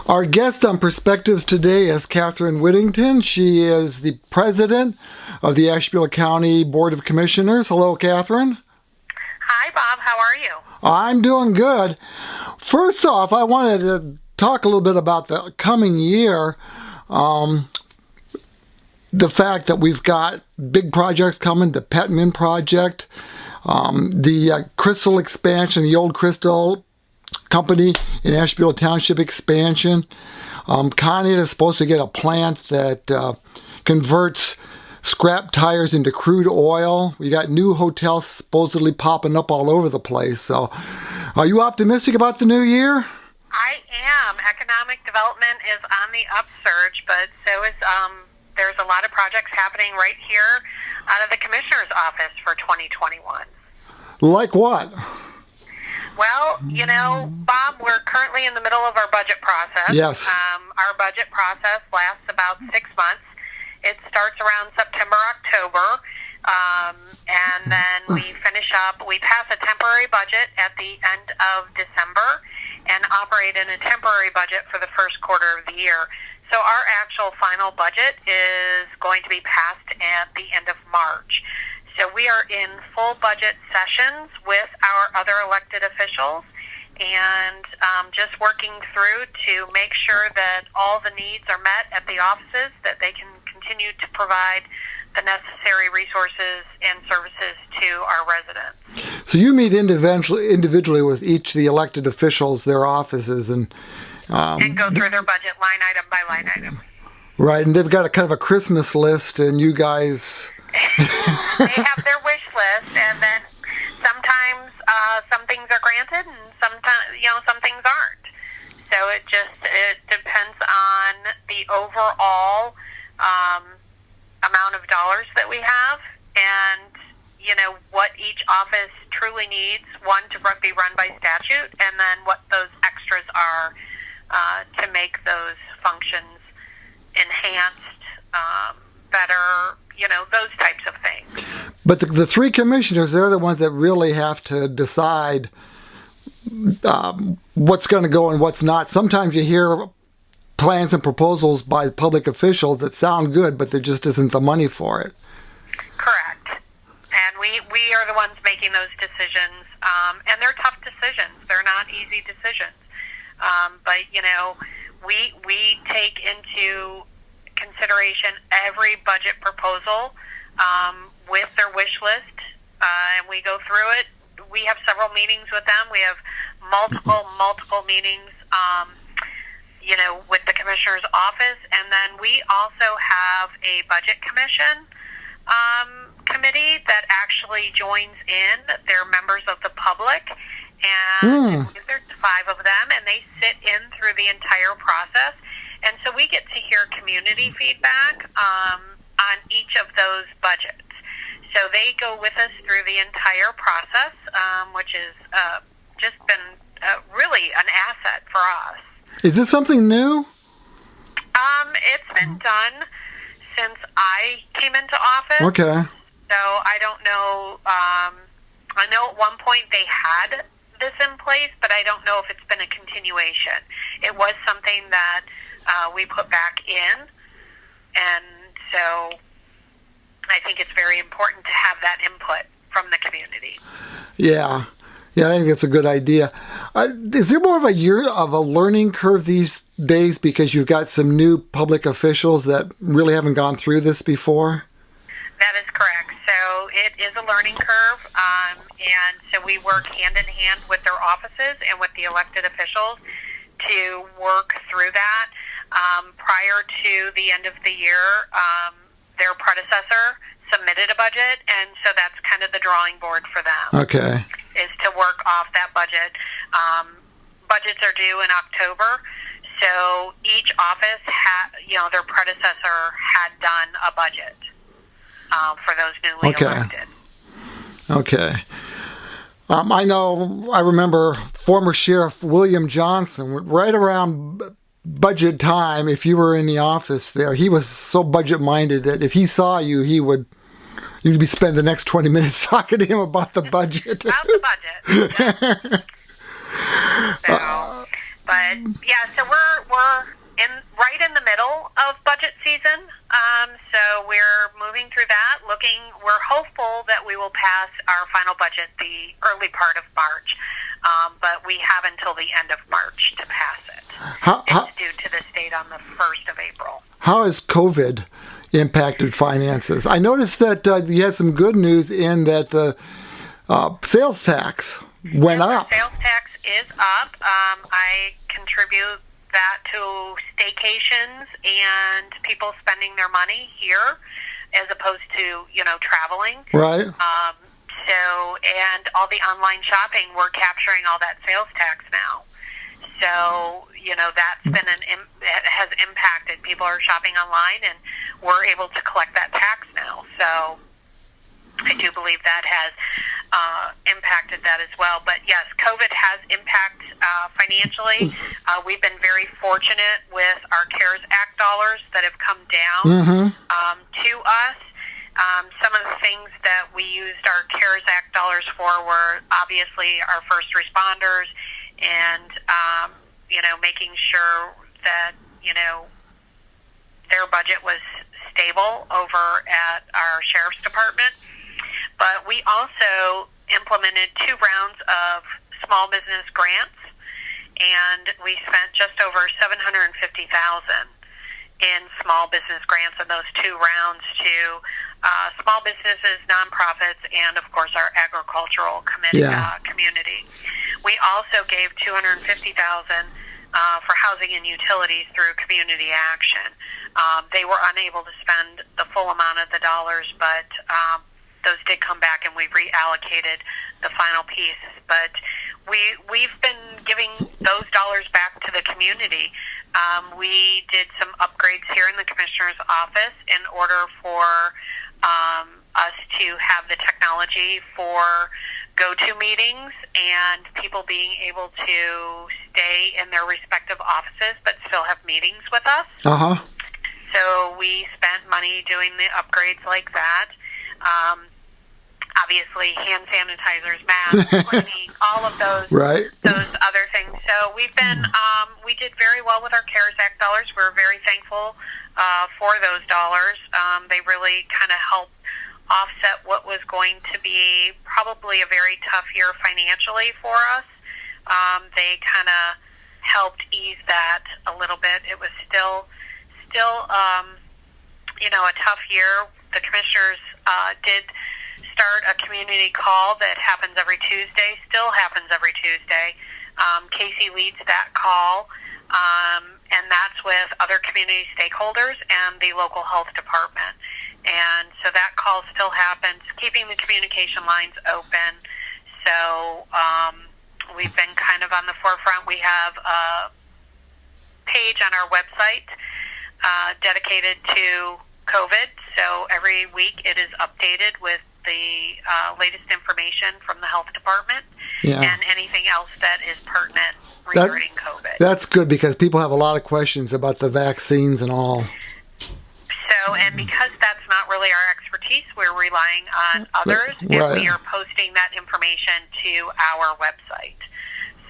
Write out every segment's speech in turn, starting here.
Our guest on Perspectives today is Kathryn Whittington. She is the president of the Ashtabula County Board of Commissioners. Hello, Kathryn. Hi, Bob. How are you? I'm doing good. First off, I wanted to talk a little bit about the coming year. The fact that we've got big projects coming, the Petman project, the Crystal expansion, the old Crystal company in Ashtabula Township expansion. Con Ed is supposed to get a plant that converts scrap tires into crude oil. We got new hotels supposedly popping up all over the place. So, are you optimistic about the new year? I am. Economic development is on the upsurge, but so is there's a lot of projects happening right here out of the Commissioner's office for 2021. Like what? Well, you know, Bob, we're currently in the middle of our budget process. Yes. Our budget process lasts about 6 months. It starts around September, October, and then we finish up. We pass a temporary budget at the end of December and operate in a temporary budget for the first quarter of the year. So our actual final budget is going to be passed at the end of March. So we are in full budget sessions with our other elected officials and just working through to make sure that all the needs are met at the offices, that they can continue to provide the necessary resources and services to our residents. So you meet individually with each of the elected officials, their offices, and go through their budget line item by line item. Right, and they've got a kind of a Christmas list, and you guys... They have their wish list, and then sometimes some things are granted, and sometimes some things aren't. So it depends on the overall amount of dollars that we have, and what each office truly needs. One, to be run by statute, and then what those extras are to make those functions enhanced, better. Those types of things. But the three commissioners, they're the ones that really have to decide what's going to go and what's not. Sometimes you hear plans and proposals by public officials that sound good, but there just isn't the money for it. Correct. And we are the ones making those decisions, and they're tough decisions. They're not easy decisions. But, we take into consideration every budget proposal with their wish list, and we go through it. We have several meetings with them. We have multiple meetings, with the Commissioner's office, and then we also have a budget commission committee that actually joins in. They're members of the public, and there's 5 of them, and they sit in through the entire process. And so we get to hear community feedback on each of those budgets. So they go with us through the entire process, which has just been really an asset for us. Is this something new? It's been done since I came into office. Okay. So I don't know. I know at one point they had this in place, but I don't know if it's been a continuation. It was something that we put back in, and so I think it's very important to have that input from the community. Yeah, I think that's a good idea. Is there more of a year of a learning curve these days because you've got some new public officials that really haven't gone through this before? That is correct. So it is a learning curve, and so we work hand in hand with their offices and with the elected officials to work through that. Prior to the end of the year, their predecessor submitted a budget, and so that's kind of the drawing board for them. Okay. Is to work off that budget. Budgets are due in October, so each office their predecessor had done a budget for those newly elected. Okay. I remember former Sheriff William Johnson, right around budget time, if you were in the office there, he was so budget-minded that if he saw you, you'd be spending the next 20 minutes talking to him about the budget. About the budget. Yeah. So we're season. So we're moving through that. We're hopeful that we will pass our final budget the early part of March, but we have until the end of March to pass it. It's due to the state on the 1st of April. How has COVID impacted finances? I noticed that you had some good news in that the sales tax went up. The sales tax is up. I contribute that to staycations and people spending their money here as opposed to, traveling. Right. And all the online shopping, we're capturing all that sales tax now. So, that's been it has impacted. People are shopping online and we're able to collect that tax now. So I do believe that has impacted that as well. But yes, COVID has impact financially. We've been very fortunate with our CARES Act dollars that have come down to us. Some of the things that we used our CARES Act dollars for were obviously our first responders and, making sure that, their budget was stable over at our Sheriff's Department. But we also implemented 2 rounds of small business grants, and we spent just over $750,000 in small business grants in those 2 rounds to small businesses, nonprofits, and of course our agricultural community. We also gave $250,000 for housing and utilities through community action. They were unable to spend the full amount of the dollars, but those did come back, and we reallocated the final piece. But we've been giving those dollars back to the community. We did some upgrades here in the Commissioner's office in order for us to have the technology for go-to meetings and people being able to stay in their respective offices but still have meetings with us. So we spent money doing the upgrades like that. Obviously, hand sanitizers, masks, cleaning, all of those those other things. So we've been we did very well with our CARES Act dollars. We're very thankful for those dollars. They really kind of helped offset what was going to be probably a very tough year financially for us. They kind of helped ease that a little bit. It was still a tough year. The commissioners did start a community call that happens every Tuesday, still happens every Tuesday. Casey leads that call, and that's with other community stakeholders and the local health department. And so that call still happens, keeping the communication lines open. So we've been kind of on the forefront. We have a page on our website dedicated to COVID. So every week it is updated with the latest information from the health department and anything else that is pertinent regarding COVID. That's good because people have a lot of questions about the vaccines and all. So, and because that's not really our expertise, we're relying on others, and we are posting that information to our website.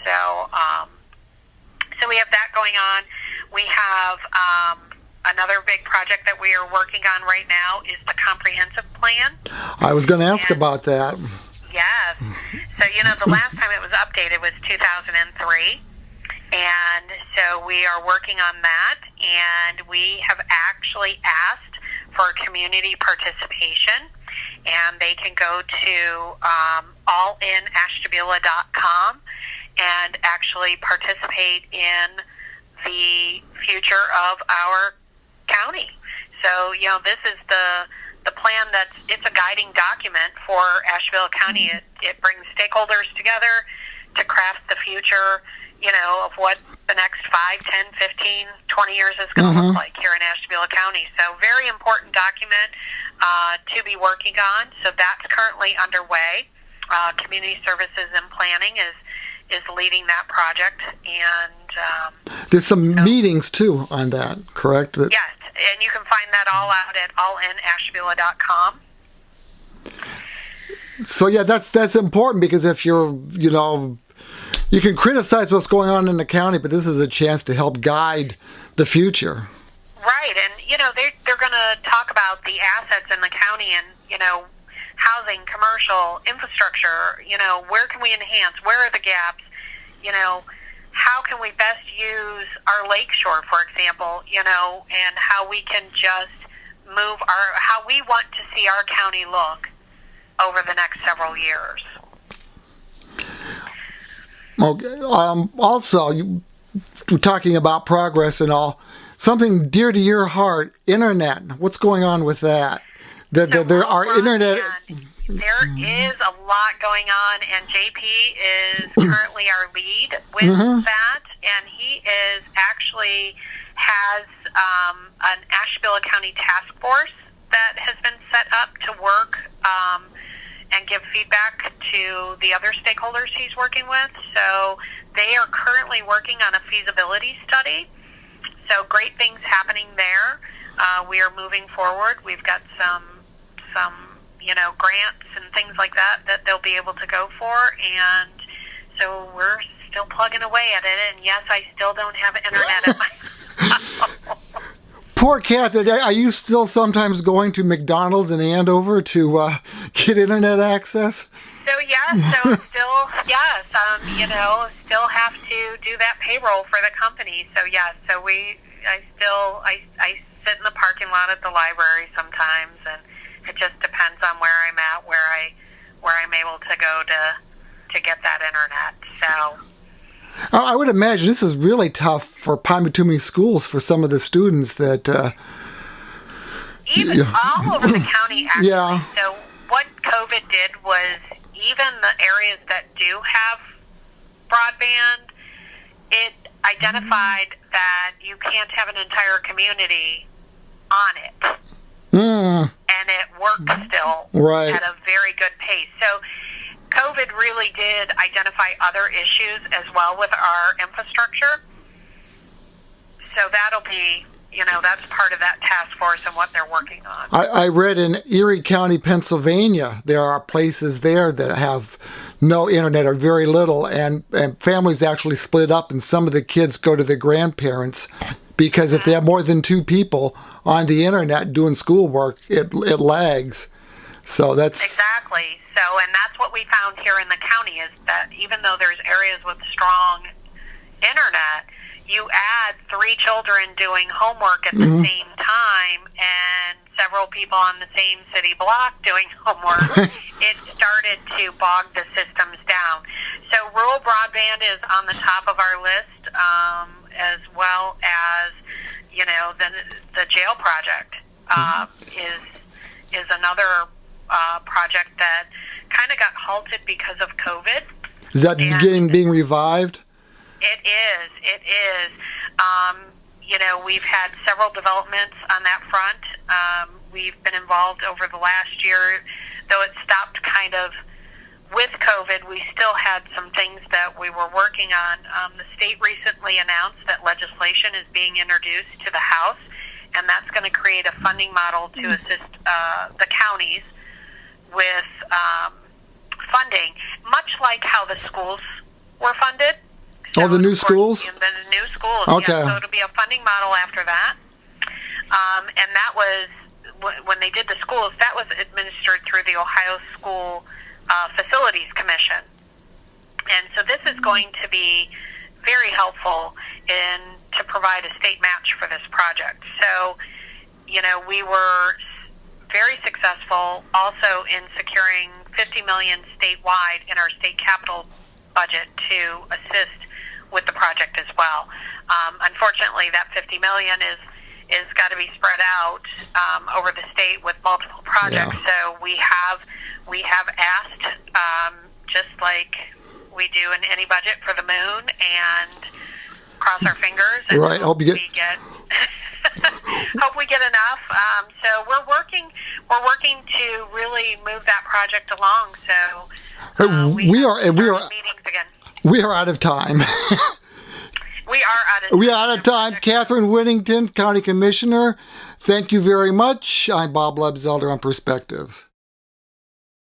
So, so we have that going on. We have another big project that we are working on right now is the comprehensive plan. I was going to ask about that. Yes. So, the last time it was updated was 2003. And so we are working on that, and we have actually asked for community participation, and they can go to allinashtabula.com and actually participate in the future of our county. So, this is the plan it's a guiding document for Ashtabula County. It brings stakeholders together to craft the future, of what the next 5, 10, 15, 20 years is going to look like here in Ashtabula County. So very important document to be working on. So that's currently underway. Community Services and Planning is leading that project. And there's some meetings, too, on that, correct? Yes, and you can find that all out at allinashtabula.com. So, yeah, that's important because if you're, you can criticize what's going on in the county, but this is a chance to help guide the future. Right, and they're going to talk about the assets in the county and, housing, commercial, infrastructure, where can we enhance, where are the gaps, how can we best use our lakeshore, for example, and how we can just how we want to see our county look over the next several years. Okay. Also, we're talking about progress and all. Something dear to your heart, internet. What's going on with that? There are internet. There is a lot going on, and JP is currently our lead with that, and he is actually has an Ashtabula County task force that has been set up to work and give feedback to the other stakeholders he's working with. So they are currently working on a feasibility study. So great things happening there. We are moving forward. We've got some grants and things like that they'll be able to go for, and so we're still plugging away at it. And yes, I still don't have internet at my house. Poor Kathryn, are you still sometimes going to McDonald's in Andover to get internet access? So yes, still have to do that payroll for the company. So yes, I sit in the parking lot at the library sometimes, and it just depends on where I'm at, where I'm able to go to get that internet. So I would imagine this is really tough for Pine Bituming schools for some of the students that even all over the county, actually. Yeah. So what COVID did was even the areas that do have broadband, it identified that you can't have an entire community on it. And it worked still at a very good pace. So COVID really did identify other issues as well with our infrastructure. So that'll be, that's part of that task force and what they're working on. I read in Erie County, Pennsylvania, there are places there that have no internet or very little, and families actually split up, and some of the kids go to their grandparents because if they have more than two people on the internet doing schoolwork, it lags. So that's exactly. So, and that's what we found here in the county is that even though there's areas with strong internet, you add 3 children doing homework at the same time and several people on the same city block doing homework, it started to bog the systems down. So rural broadband is on the top of our list, as well as, the jail project is another project that kind of got halted because of COVID. Is that being revived? It is. We've had several developments on that front. We've been involved over the last year, though it stopped kind of with COVID. We still had some things that we were working on. The state recently announced that legislation is being introduced to the House, and that's going to create a funding model to assist the counties with funding, much like how the schools were funded. So the new schools? The new schools, okay. Yeah. So it'll be a funding model after that. And that was, when they did the schools, that was administered through the Ohio School Facilities Commission. And so this is going to be very helpful to provide a state match for this project. So, we were very successful also in securing $50 million statewide in our state capital budget to assist with the project as well. Unfortunately, that $50 million is got to be spread out over the state with multiple projects. Yeah. So we have asked, just like we do in any budget, for the moon, and cross our fingers. And right. Hope we get hope we get enough. So we're working to really move that project along. So we are meetings again. We are out of time. We are out of time. Kathryn Whittington, County Commissioner, thank you very much. I'm Bob Lebzelder on Perspectives.